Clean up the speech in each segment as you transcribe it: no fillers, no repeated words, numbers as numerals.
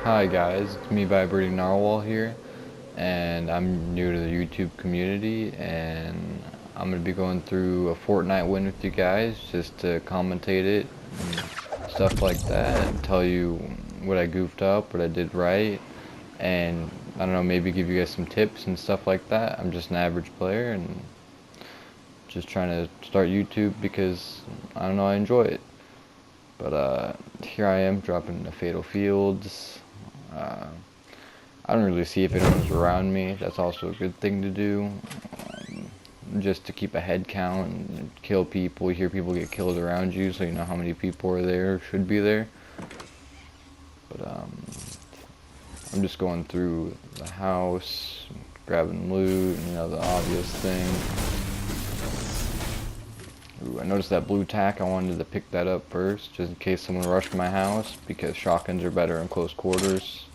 Hi guys, it's me Vibrating Narwhal here, and I'm new to the YouTube community, and I'm going to be going through a Fortnite win with you guys just to commentate it and stuff like that, and tell you what I goofed up, what I did right, and I don't know, maybe give you guys some tips and stuff like that. I'm just an average player and just trying to start YouTube because, I don't know, I enjoy it. But here I am dropping the Fatal Fields. I don't really see if anyone's around me. That's also a good thing to do. Just to keep a head count and kill people. You hear people get killed around you, so you know how many people are there or should be there. But I'm just going through the house, grabbing loot, you know, the obvious thing. Ooh, I noticed that blue tack. I wanted to pick that up first, just in case someone rushed my house, because shotguns are better in close quarters,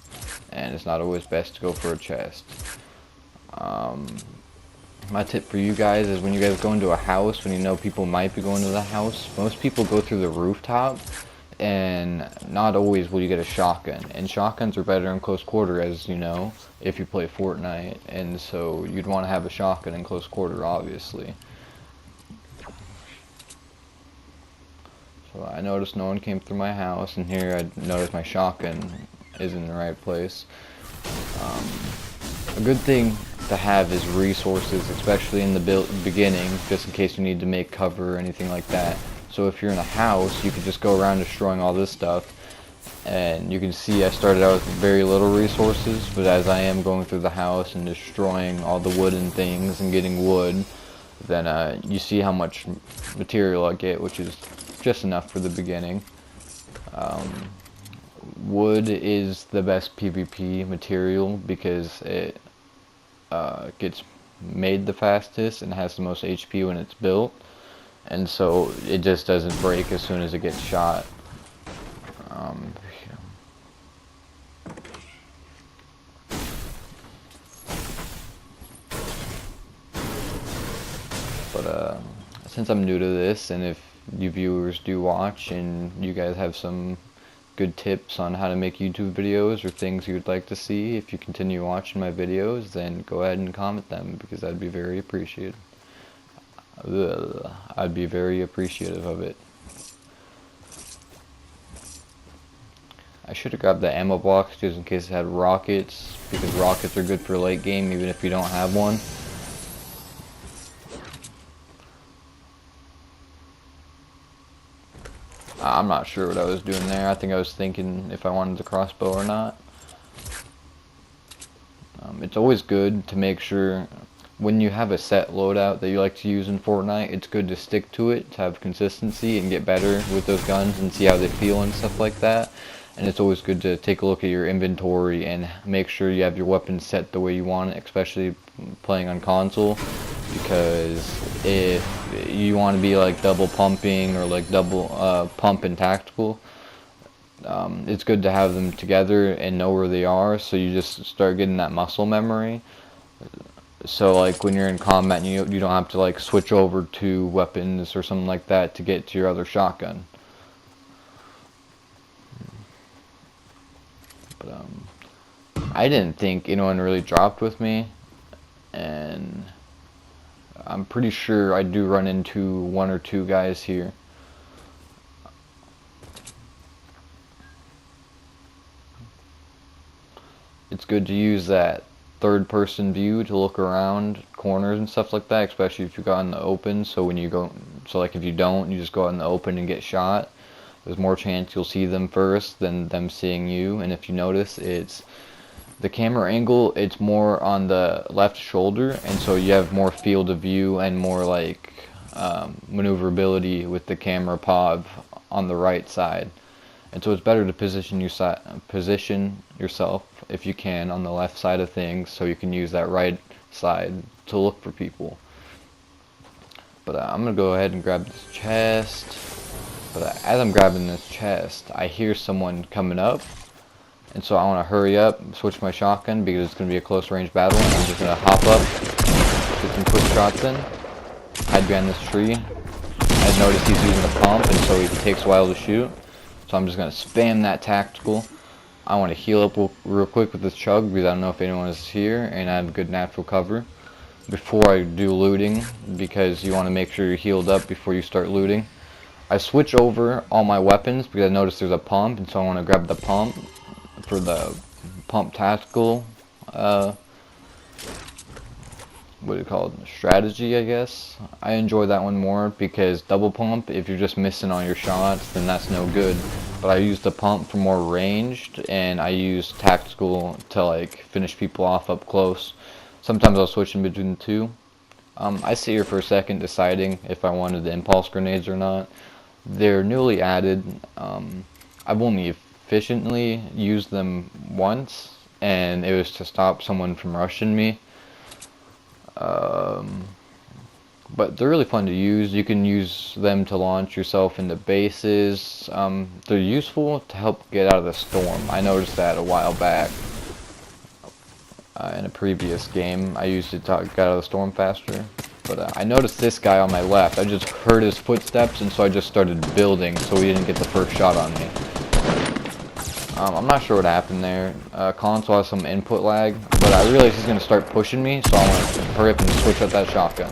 and it's not always best to go for a chest. My tip for you guys is when you guys go into a house, when you know people might be going to the house, most people go through the rooftop, and not always will you get a shotgun. And shotguns are better in close quarter, as you know, if you play Fortnite, and so you'd want to have a shotgun in close quarter, obviously. So I noticed no one came through my house, and here I noticed my shotgun is in the right place. A good thing to have is resources, especially in the beginning, just in case you need to make cover or anything like that. So if you're in a house, you can just go around destroying all this stuff. And you can see I started out with very little resources, but as I am going through the house and destroying all the wooden things and getting wood, then you see how much material I get, which is just enough for the beginning. Wood is the best PvP material because it gets made the fastest and has the most HP when it's built, and so it just doesn't break as soon as it gets shot. But since I'm new to this, and if you viewers do watch and you guys have some good tips on how to make YouTube videos or things you'd like to see if you continue watching my videos, then go ahead and comment them, because I'd be very appreciative. I'd be very appreciative of it. I should have grabbed the ammo box just in case it had rockets, because rockets are good for late game even if you don't have one. I'm not sure what I was doing there. I think I was thinking if I wanted the crossbow or not. It's always good to make sure when you have a set loadout that you like to use in Fortnite, it's good to stick to it, to have consistency and get better with those guns and see how they feel and stuff like that. And it's always good to take a look at your inventory and make sure you have your weapons set the way you want it, especially playing on console, because if you want to be like double pumping or like double pump and tactical, it's good to have them together and know where they are, so you just start getting that muscle memory. So like when you're in combat, you don't have to like switch over to weapons or something like that to get to your other shotgun. But I didn't think anyone really dropped with me, and I'm pretty sure I do run into one or two guys here. It's good to use that third person view to look around corners and stuff like that, especially if you go out in the open. So when you go, so like if you don't, you just go out in the open and get shot, there's more chance you'll see them first than them seeing you. And if you notice, it's the camera angle, it's more on the left shoulder, and so you have more field of view and more like maneuverability with the camera pod on the right side. And so it's better to position yourself, if you can, on the left side of things, so you can use that right side to look for people. But I'm going to go ahead and grab this chest. But as I'm grabbing this chest, I hear someone coming up. And so I want to hurry up, switch my shotgun, because it's going to be a close range battle. And I'm just going to hop up, get some quick shots in, hide behind this tree. I noticed he's using a pump, and so it takes a while to shoot. So I'm just going to spam that tactical I want to heal up real quick with this chug because I don't know if anyone is here, and I have good natural cover before I do looting, because you want to make sure you're healed up before you start looting. I switch over all my weapons because I noticed there's a pump, and so I want to grab the pump for the pump tactical, what do you call it, strategy, I guess. I enjoy that one more because double pump, if you're just missing all your shots, then that's no good. But I use the pump for more ranged, and I use tactical to like finish people off up close. Sometimes I'll switch in between the two. I sit here for a second deciding if I wanted the impulse grenades or not. They're newly added. I've only efficiently used them once, and it was to stop someone from rushing me. But they're really fun to use. You can use them to launch yourself into bases. They're useful to help get out of the storm. I noticed that a while back in a previous game. I used it to get out of the storm faster. But I noticed this guy on my left. I just heard his footsteps, and so I just started building so he didn't get the first shot on me. I'm not sure what happened there. Console has some input lag, but I realized he's going to start pushing me, so I want to hurry up and switch out that shotgun.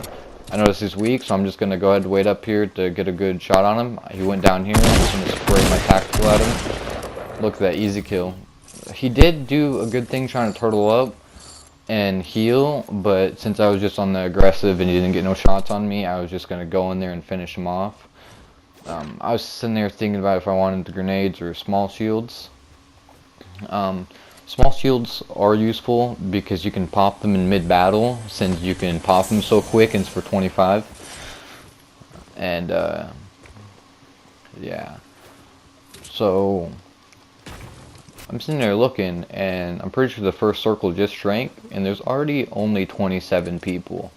I noticed he's weak, so I'm just going to go ahead and wait up here to get a good shot on him. He went down here, and I'm just going to spray my tactical at him. Look at that, easy kill. He did do a good thing trying to turtle up and heal, but since I was just on the aggressive and he didn't get no shots on me, I was just going to go in there and finish him off. I was sitting there thinking about if I wanted the grenades or small shields. Small shields are useful because you can pop them in mid-battle, since you can pop them so quick and it's for 25. And yeah, so I'm sitting there looking, and I'm pretty sure the first circle just shrank, and there's already only 27 people.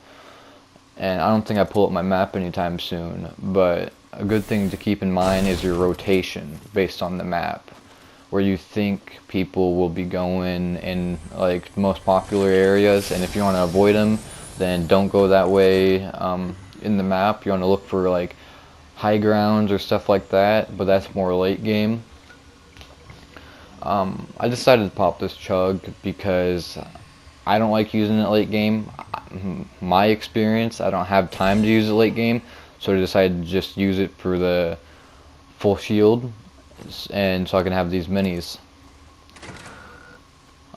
And I don't think I pull up my map anytime soon, but a good thing to keep in mind is your rotation based on the map, where you think people will be going in like most popular areas, and if you want to avoid them, then don't go that way. In the map, you want to look for like high grounds or stuff like that, but that's more late game. I decided to pop this chug because I don't like using it late game. My experience, I don't have time to use it late game, so I decided to just use it for the full shield, and so I can have these minis.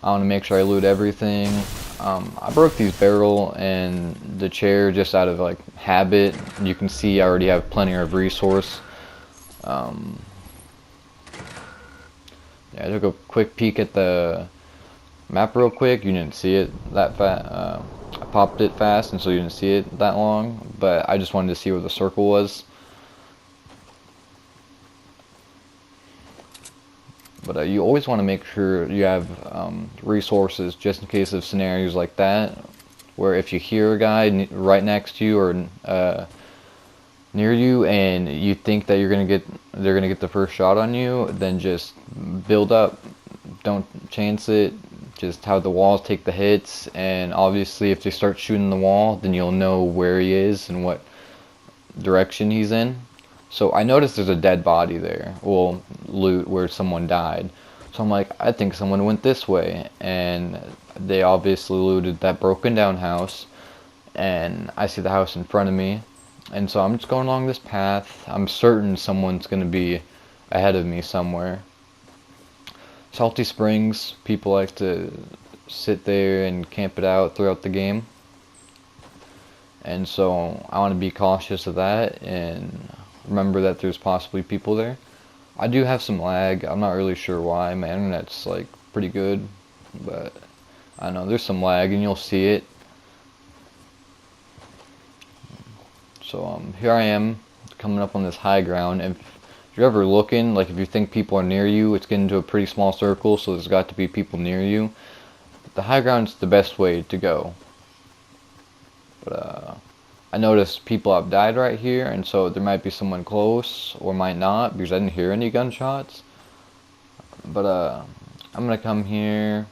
I want to make sure I loot everything. I broke these barrel and the chair just out of like habit. You can see I already have plenty of resource. Yeah, I took a quick peek at the map real quick. You didn't see it that fast. I popped it fast, and so you didn't see it that long, but I just wanted to see where the circle was. But you always want to make sure you have resources just in case of scenarios like that, where if you hear a guy right next to you or near you, and you think that they're gonna get the first shot on you, then just build up. Don't chance it. Just have the walls take the hits, and obviously if they start shooting the wall, then you'll know where he is and what direction he's in. So I noticed there's a dead body there, well, loot where someone died. So I'm like, I think someone went this way, and they obviously looted that broken down house, and I see the house in front of me, and so I'm just going along this path. I'm certain someone's going to be ahead of me somewhere. Salty Springs, people like to sit there and camp it out throughout the game, and so I want to be cautious of that and remember that there's possibly people there. I do have some lag. I'm not really sure why. My internet's like pretty good, but I don't know, there's some lag, and you'll see it. So here I am coming up on this high ground, and if you're ever looking, like if you think people are near you, it's getting to a pretty small circle, so there's got to be people near you. The high ground's the best way to go. But I noticed people have died right here, and so there might be someone close, or might not, because I didn't hear any gunshots. But I'm gonna come here,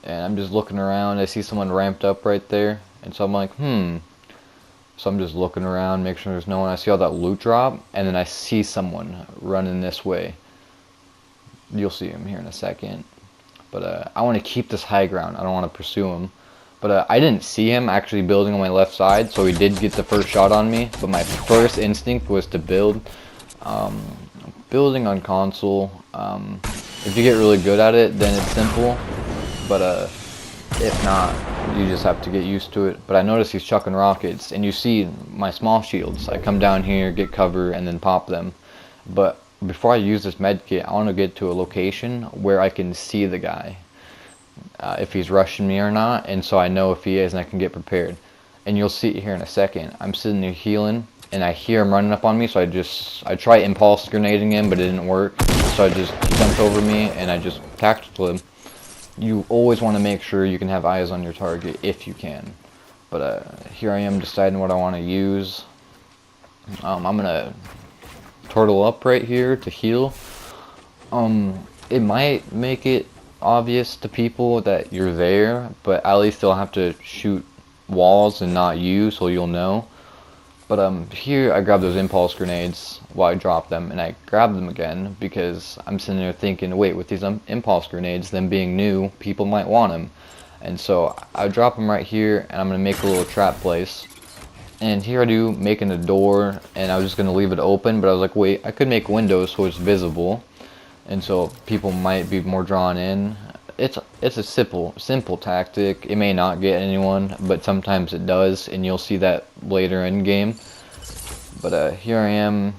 and I'm just looking around. I see someone ramped up right there, and so I'm like, So I'm just looking around, make sure there's no one. I see all that loot drop, and then I see someone running this way. You'll see him here in a second. But I want to keep this high ground. I don't want to pursue him. But I didn't see him actually building on my left side, so he did get the first shot on me. But my first instinct was to build. Building on console, if you get really good at it, then it's simple. But if not, you just have to get used to it. But I noticed he's chucking rockets, and you see my small shields. I come down here, get cover, and then pop them. But before I use this med kit, I want to get to a location where I can see the guy, if he's rushing me or not, and so I know if he is, and I can get prepared. And you'll see it here in a second. I'm sitting there healing, and I hear him running up on me, so I try impulse grenading him, but it didn't work. So he jumped over me, and I just tackled him. You always want to make sure you can have eyes on your target if you can. But here I am deciding what I want to use. I'm gonna turtle up right here to heal. It might make it obvious to people that you're there, but at least they'll have to shoot walls and not you, so you'll know. But here I grabbed those impulse grenades while I dropped them, and I grabbed them again because I'm sitting there thinking, wait, with these impulse grenades, them being new, people might want them. And so I drop them right here, and I'm going to make a little trap place. And here I do, making a door, and I was just going to leave it open, but I was like, wait, I could make windows so it's visible. And so people might be more drawn in. It's a simple tactic. It may not get anyone, but sometimes it does, and you'll see that later in game. But here I am.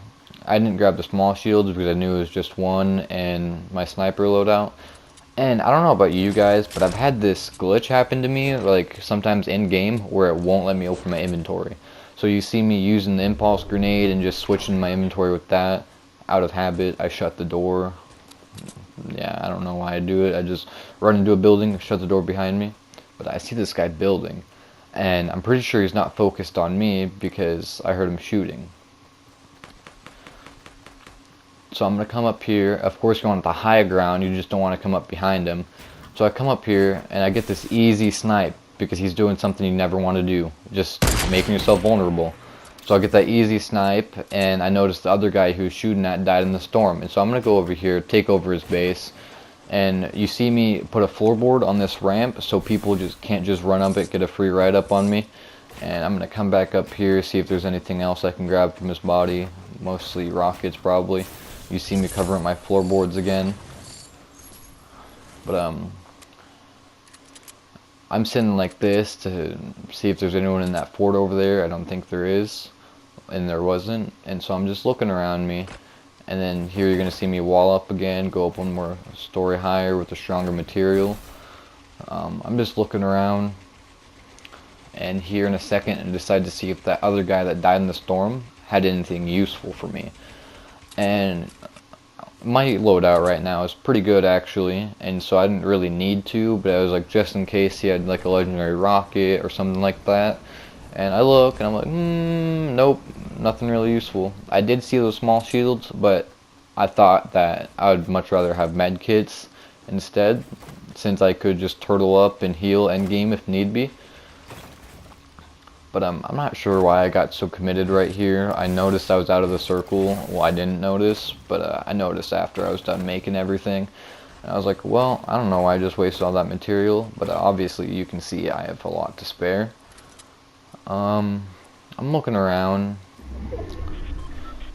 I didn't grab the small shields because I knew it was just one and my sniper loadout. And I don't know about you guys, but I've had this glitch happen to me, like sometimes in game, where it won't let me open my inventory. So you see me using the impulse grenade and just switching my inventory with that. Out of habit, I shut the door. Yeah, I don't know why I do it. I just run into a building, shut the door behind me. But I see this guy building, and I'm pretty sure he's not focused on me because I heard him shooting. So I'm going to come up here. Of course, you want the high ground. You just don't want to come up behind him. So I come up here, and I get this easy snipe because he's doing something you never want to do, just making yourself vulnerable. So I get that easy snipe, and I noticed the other guy who was shooting at died in the storm. And so I'm going to go over here, take over his base, and you see me put a floorboard on this ramp so people just can't just run up it, get a free ride up on me. And I'm going to come back up here, see if there's anything else I can grab from his body, mostly rockets probably. You see me covering my floorboards again. But I'm sitting like this to see if there's anyone in that fort over there. I don't think there is, and there wasn't. And so I'm just looking around me, and then here you're gonna see me wall up again, go up one more story higher with a stronger material. I'm just looking around, and here in a second I decide to see if that other guy that died in the storm had anything useful for me. And my loadout right now is pretty good actually, and so I didn't really need to, but I was like, just in case he had like a legendary rocket or something like that. And I look and I'm like, nope, nothing really useful. I did see those small shields, but I thought that I would much rather have med kits instead, since I could just turtle up and heal endgame if need be. But I'm not sure why I got so committed right here. I noticed I was out of the circle. Well, I didn't notice, but I noticed after I was done making everything. And I was like, well, I don't know why I just wasted all that material, but obviously you can see I have a lot to spare. I'm looking around,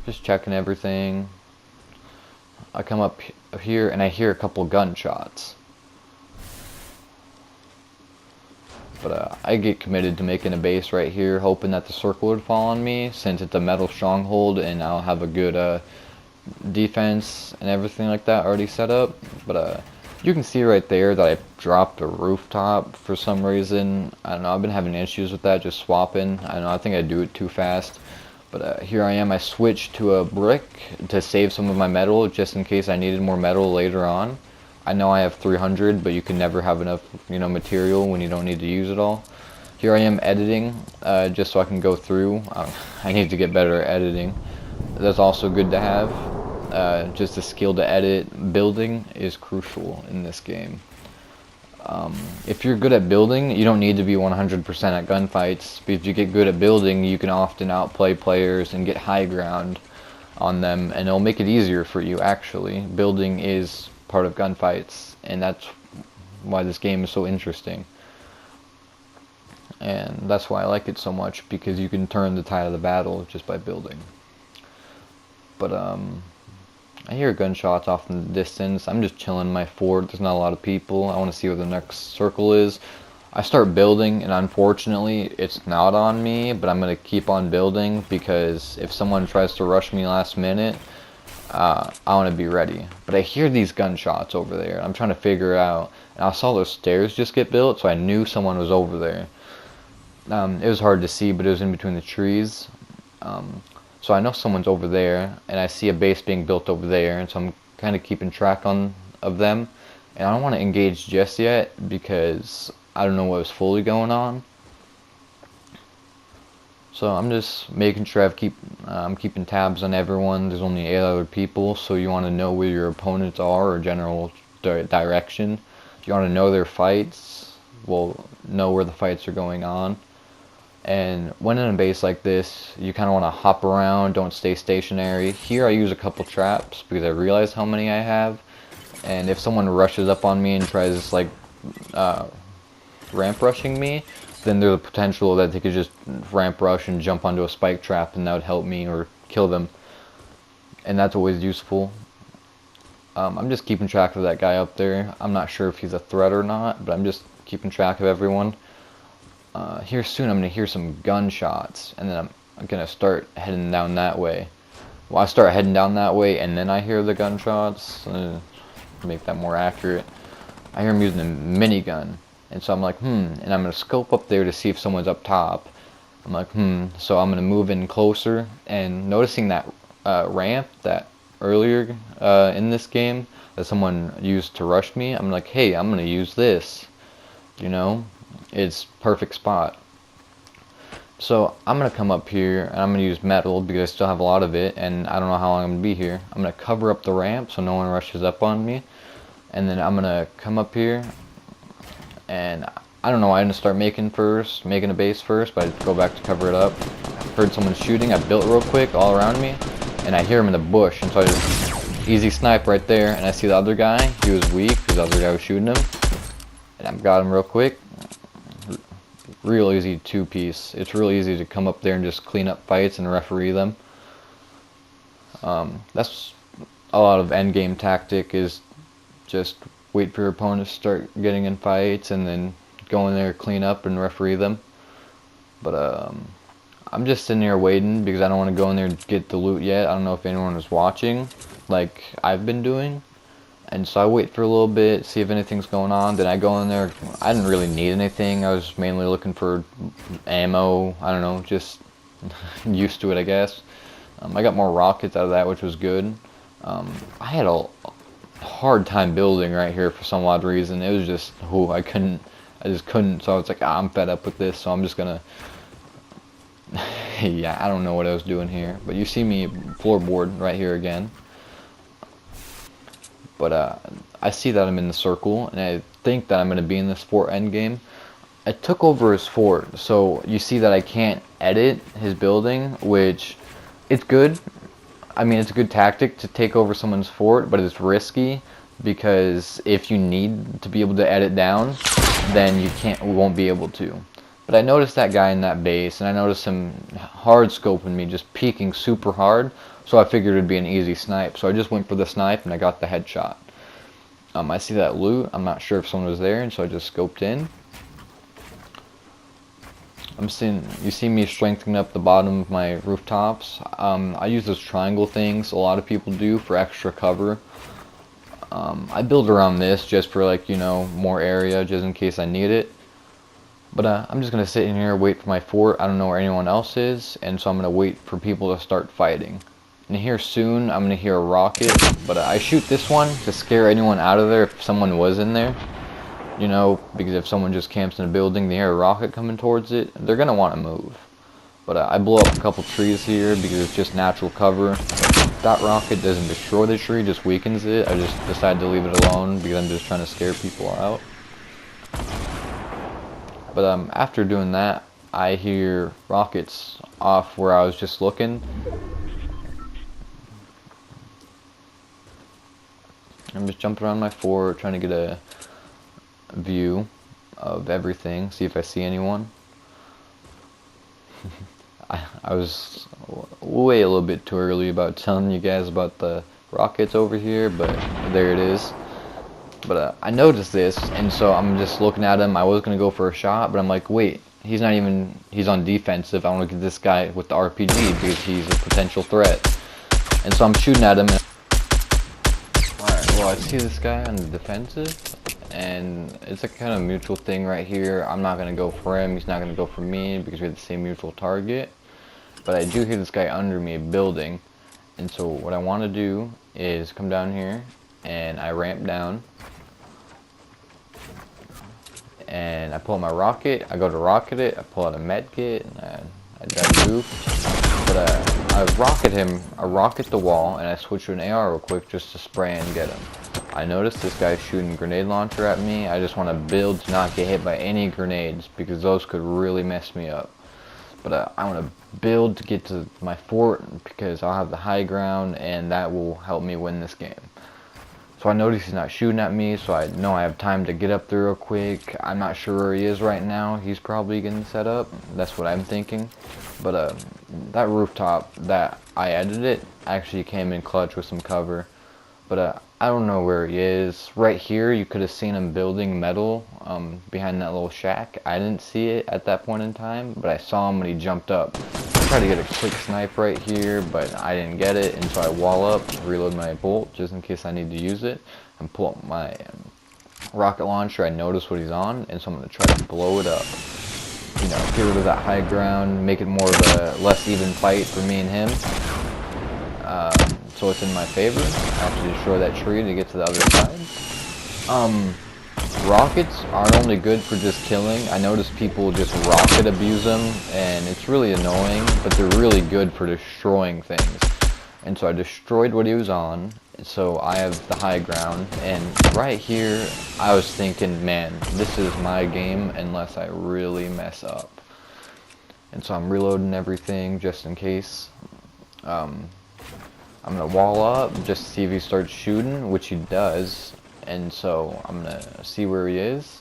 just checking everything. I come up here and I hear a couple gunshots. But I get committed to making a base right here, hoping that the circle would fall on me, since it's a metal stronghold and I'll have a good defense and everything like that already set up. But you can see right there that I dropped a rooftop for some reason. I don't know, I've been having issues with that, just swapping. I don't know, I think I do it too fast. But here I am, I switched to a brick to save some of my metal, just in case I needed more metal later on. I know I have 300, but you can never have enough, material when you don't need to use it all. Here I am editing, just so I can go through. I need to get better at editing. That's also good to have. Just a skill to edit. Building is crucial in this game. If you're good at building, you don't need to be 100% at gunfights. But if you get good at building, you can often outplay players and get high ground on them, and it'll make it easier for you, actually. Building is part of gunfights, and that's why this game is so interesting. And that's why I like it so much, because you can turn the tide of the battle just by building. But I hear gunshots off in the distance. I'm just chilling in my fort. There's not a lot of people. I want to see where the next circle is. I start building, and unfortunately it's not on me, but I'm going to keep on building, because if someone tries to rush me last minute, I want to be ready. But I hear these gunshots over there. I'm trying to figure out, and I saw those stairs just get built, so I knew someone was over there. It was hard to see, but it was in between the trees. So I know someone's over there, and I see a base being built over there, and so I'm kind of keeping track of them. And I don't want to engage just yet, because I don't know what was fully going on. So I'm just making sure I'm keeping tabs on everyone. There's only 8 other people, so you want to know where your opponents are, or general direction. If you want to know their fights, well, know where the fights are going on. And when in a base like this, you kind of want to hop around, don't stay stationary. Here I use a couple traps because I realize how many I have. And if someone rushes up on me and tries like ramp rushing me, then there's a potential that they could just ramp rush and jump onto a spike trap, and that would help me or kill them. And that's always useful. I'm just keeping track of that guy up there. I'm not sure if he's a threat or not, but I'm just keeping track of everyone. Here soon I'm going to hear some gunshots, and then I'm going to start heading down that way. Well, I start heading down that way, and then I hear the gunshots. To make that more accurate, I hear him using a minigun, and so I'm like, and I'm going to scope up there to see if someone's up top. I'm like, so I'm going to move in closer, and noticing that ramp that earlier in this game that someone used to rush me, I'm like, hey, I'm going to use this, you know? It's perfect spot. So I'm going to come up here, and I'm going to use metal because I still have a lot of it, and I don't know how long I'm going to be here. I'm going to cover up the ramp so no one rushes up on me, and then I'm going to come up here, and I don't know why I didn't start making a base first, but I go back to cover it up. Heard someone shooting. I built real quick all around me, and I hear him in the bush, and so I just easy snipe right there, and I see the other guy. He was weak because the other guy was shooting him, and I got him real quick. Real easy two-piece. It's real easy to come up there and just clean up fights and referee them. That's a lot of endgame tactic, is just wait for your opponents to start getting in fights and then go in there, clean up, and referee them. But I'm just sitting here waiting because I don't want to go in there and get the loot yet. I don't know if anyone was watching like I've been doing. And so I wait for a little bit, see if anything's going on. Then I go in there. I didn't really need anything. I was mainly looking for ammo. I don't know, just used to it, I guess. I got more rockets out of that, which was good. I had a hard time building right here for some odd reason. It was just, I just couldn't. So I was like, I'm fed up with this, so I'm just gonna, yeah, I don't know what I was doing here. But you see me floorboard right here again. But I see that I'm in the circle, and I think that I'm going to be in this fort endgame. I took over his fort, so you see that I can't edit his building, which it's good. I mean, it's a good tactic to take over someone's fort, but it's risky because if you need to be able to edit down, then we won't be able to. But I noticed that guy in that base, and I noticed him hard scoping me, just peeking super hard. So I figured it'd be an easy snipe. So I just went for the snipe, and I got the headshot. I see that loot. I'm not sure if someone was there, and so I just scoped in. You see me strengthening up the bottom of my rooftops. I use those triangle things a lot of people do for extra cover. I build around this just for, like, you know, more area, just in case I need it. But I'm just going to sit in here and wait for my fort. I don't know where anyone else is, and so I'm going to wait for people to start fighting. And here soon, I'm going to hear a rocket, but I shoot this one to scare anyone out of there if someone was in there. You know, because if someone just camps in a building, they hear a rocket coming towards it, they're going to want to move. But I blow up a couple trees here because it's just natural cover. That rocket doesn't destroy the tree, just weakens it. I just decided to leave it alone because I'm just trying to scare people out. But after doing that, I hear rockets off where I was just looking. I'm just jumping around my fort, trying to get a view of everything, see if I see anyone. I was way a little bit too early about telling you guys about the rockets over here, but there it is. But I noticed this, and so I'm just looking at him. I was going to go for a shot, but I'm like, wait, he's on defensive. I want to get this guy with the RPG because he's a potential threat. And so I'm shooting at him. Alright, well, I see this guy on the defensive, and it's a kind of mutual thing right here. I'm not going to go for him. He's not going to go for me because we have the same mutual target. But I do hear this guy under me building. And so what I want to do is come down here, and I ramp down. And I pull out my rocket, I go to rocket it, I pull out a med kit, and I goofed. But I rocket the wall, and I switch to an AR real quick just to spray and get him. I noticed this guy's shooting a grenade launcher at me. I just want to build to not get hit by any grenades, because those could really mess me up. But I want to build to get to my fort, because I'll have the high ground, and that will help me win this game. So I notice he's not shooting at me, so I know I have time to get up there real quick. I'm not sure where he is right now. He's probably getting set up. That's what I'm thinking. But that rooftop that I edited actually came in clutch with some cover. But I don't know where he is. Right here, you could have seen him building metal behind that little shack. I didn't see it at that point in time, but I saw him when he jumped up. I tried to get a quick snipe right here, but I didn't get it, and so I wall up, reload my bolt just in case I need to use it, and pull up my rocket launcher. I notice what he's on, and so I'm going to try to blow it up. You know, get rid of that high ground, make it more of a less even fight for me and him. So it's in my favor. I have to destroy that tree to get to the other side. Rockets aren't only good for just killing. I notice people just rocket abuse them, and it's really annoying, but they're really good for destroying things. And so I destroyed what he was on, so I have the high ground, and right here I was thinking, man, this is my game unless I really mess up. And so I'm reloading everything just in case. I'm gonna wall up just to see if he starts shooting, which he does. And so I'm gonna see where he is.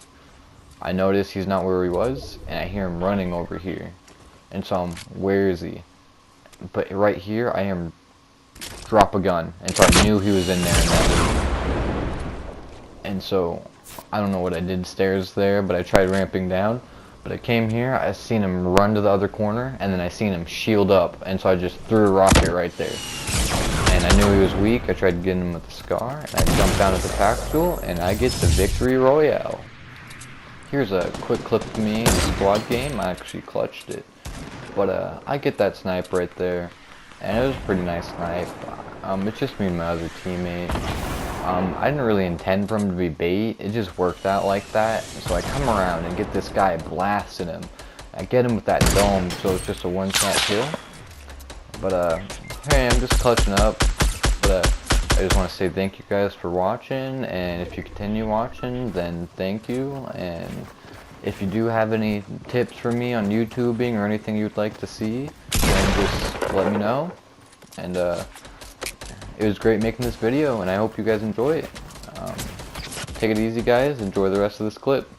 I notice he's not where he was, and I hear him running over here. And so where is he? But right here, I hear him drop a gun, and so I knew he was in there in that loop. And so I don't know what I did stairs there, but I tried ramping down. But I came here, I seen him run to the other corner, and then I seen him shield up, and so I just threw a rocket right there. And I knew he was weak. I tried getting him with the scar, and I jumped down at the tactical, and I get the victory royale. Here's a quick clip of me in the squad game. I actually clutched it. But I get that snipe right there, and it was a pretty nice snipe. It's just me and my other teammate. I didn't really intend for him to be bait. It just worked out like that. So I come around and get this guy blasting him. I get him with that dome, so it's just a one-shot kill. But hey, I'm just clutching up. But I just want to say thank you guys for watching, and if you continue watching, then thank you. And if you do have any tips for me on YouTubing or anything you'd like to see, then just let me know. And it was great making this video, and I hope you guys enjoy it. Take it easy, guys. Enjoy the rest of this clip.